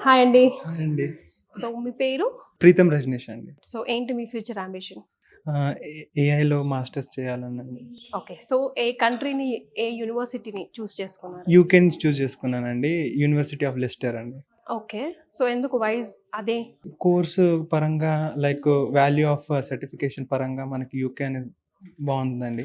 Hi అండి. Hi అండి. So మీ పేరు? ప్రీతం రజనీష్ అండి. సో ఏంటి మీ ఫ్యూచర్ అంబిషన్? ఏఐలో మాస్టర్స్ చేయాలనండి. ఓకే. సో ఏ కంట్రీని, ఏ యూనివర్సిటీని చూస్ చేసుకున్నారు? యూకేని చూస్ చేసుకున్నానండి. యూనివర్సిటీ ఆఫ్ లెస్టర్ అండి. ఓకే. సో ఎందుకు వైజ్ అదే? కోర్సు పరంగా లైక్ వాల్యూ ఆఫ్ సర్టిఫికేషన్ పరంగా మనకి యూకే అనేది బాగుందండి.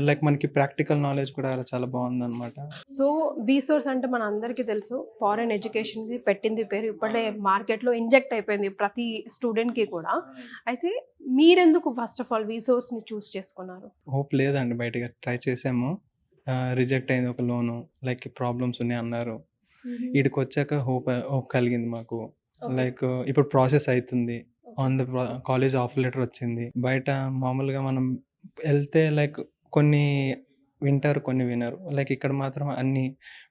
లైక్ మనకి ప్రాక్టికల్ నాలెడ్జ్ కూడా చాలా బాగుందన్నమాట. సో విసోర్స్ అంటే మన అందరికీ తెలుసు, ఫారెన్ ఎడ్యుకేషన్కి పెట్టింది పేరు. ఇప్పుడే మార్కెట్లో ఇంజెక్ట్ అయిపోయింది ప్రతి స్టూడెంట్కి కూడా. అయితే మీరెందుకు ఫస్ట్ ఆఫ్ ఆల్ విసోర్స్ని చూస్ చేసుకున్నారు? హోప్ లేదండి, బయటగా ట్రై చేసాము, రిజెక్ట్ అయింది ఒక లోను, లైక్ ప్రాబ్లమ్స్ ఉన్నాయి అన్నారు. వీడికి వచ్చాక హోప్ కలిగింది మాకు. లైక్ ఇప్పుడు ప్రాసెస్ అవుతుంది, on the college offer letter వచ్చింది. బయట మామూలుగా మనం వెళ్తే లైక్ కొన్ని వింటారు, కొన్ని వినరు. లైక్ ఇక్కడ మాత్రం అన్నీ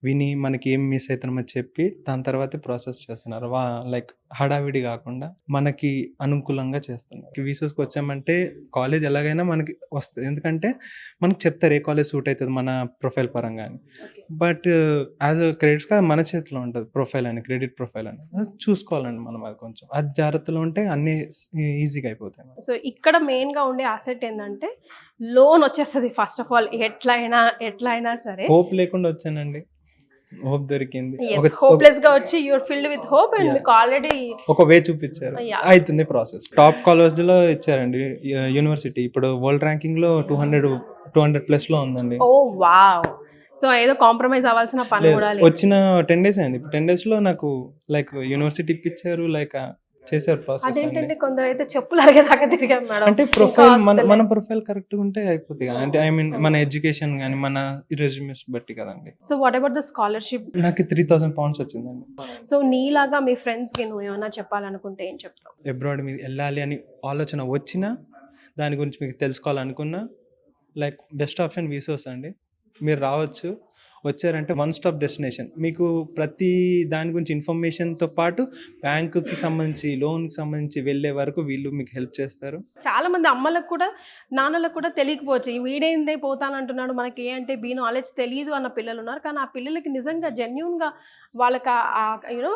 విని మనకి ఏం మిస్ అవుతున్నామని చెప్పి దాని తర్వాతే ప్రాసెస్ చేస్తున్నారు. లైక్ హడావిడి కాకుండా మనకి అనుకూలంగా చేస్తున్నారు. వీసోస్కి వచ్చామంటే కాలేజ్ ఎలాగైనా మనకి వస్తుంది, ఎందుకంటే మనకి చెప్తారు ఏ కాలేజ్ సూట్ అవుతుంది మన ప్రొఫైల్ పరంగా అని. But as a credits card మన చేతిలో ఉంటుంది ప్రొఫైల్ అని, క్రెడిట్ ప్రొఫైల్ అని. అది చూసుకోవాలండి మనం, అది కొంచెం అది జాగ్రత్తలో ఉంటే అన్నీ ఈజీగా అయిపోతాయి. సో ఇక్కడ మెయిన్గా ఉండే అసెట్ ఏంటంటే లోన్ వచ్చేస్తుంది ఫస్ట్ ఆఫ్ ఆల్. ఎట్లయినా సరే హోప్ లేకుండా వచ్చానండి, హోప్ దొరికింది. హోప్లెస్ గా వచ్చి you're filled with hope and మీకు ఆల్రెడీ ఒక వే చూపించారు, అవుతుంది ప్రాసెస్. టాప్ కాలేజ్ లో ఇచ్చారండి యూనివర్సిటీ. ఇప్పుడు వరల్డ్ ర్యాంకింగ్ లో 200+ లో ఉందండి. ఓ వావ్. సో ఏదో కాంప్రమైజ్ అవ్వాల్సిన పని కూడా లేదు. వచ్చిన 10 days అయింది. 10 days లో నాకు లైక్ యూనివర్సిటీ ఇప్పించారు, లైక్ చేశారు ప్రాసెస్. అదేంటంటే కొందరు అయితే చెప్పులు అరిగేదాకా తిరిగాం మేడం. అంటే ప్రొఫైల్ మన ప్రొఫైల్ కరెక్ట్ ఉంటే అయిపోతుంది. అంటే ఐ మీన్ మన ఎడ్యుకేషన్ కానీ మన రెజ్యూమ్స్ బట్టి కదండి. So what about the scholarship? నాకు 3,000 pounds వచ్చిందండి. సో నీలాగా మీ ఫ్రెండ్స్కి నువ్వు ఏమైనా చెప్పాలనుకుంటే ఏం చెప్తావు? అబ్రాడ్ మీద వెళ్ళాలి అని ఆలోచన వచ్చినా, దాని గురించి మీకు తెలుసుకోవాలనుకున్నా, లైక్ బెస్ట్ ఆప్షన్ వీసోస్ అండి. మీరు రావచ్చు, వచ్చారంటే వన్ స్టాప్ డెస్టినేషన్. మీకు ప్రతి దాని గురించి ఇన్ఫర్మేషన్తో పాటు బ్యాంకుకి సంబంధించి, లోన్కి సంబంధించి వెళ్ళే వరకు వీళ్ళు మీకు హెల్ప్ చేస్తారు. చాలా మంది అమ్మలకు కూడా నాన్నలకు కూడా తెలియకపోవచ్చు, వీడేందే పోతానంటున్నాడు, మనకి ఏ అంటే బీ నాలెడ్జ్ తెలియదు అన్న పిల్లలు ఉన్నారు. కానీ ఆ పిల్లలకి నిజంగా జెన్యున్గా వాళ్ళకి యూనో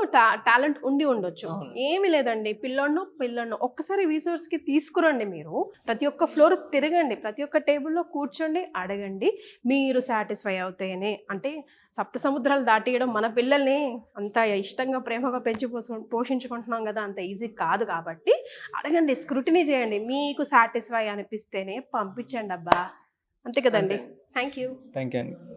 టాలెంట్ ఉండి ఉండొచ్చు. ఏమీ లేదండి, పిల్లోడినో ఒక్కసారి రీసోర్స్కి తీసుకురండి. మీరు ప్రతి ఒక్క ఫ్లోర్ తిరగండి, ప్రతి ఒక్క టేబుల్లో కూర్చోండి, అడగండి, మీరు సాటిస్ఫై అవుతాయని. అంటే సప్త సముద్రాలు దాటియడం, మన పిల్లల్ని అంత ఇష్టంగా ప్రేమగా పెంచి పోషించుకుంటున్నాం కదా, అంత ఈజీ కాదు. కాబట్టి అడగండి, స్క్రూటినీ చేయండి, మీకు సాటిస్ఫై అనిపిస్తేనే పంపించండి అబ్బా. అంతే కదండి. థ్యాంక్ యూ అండి.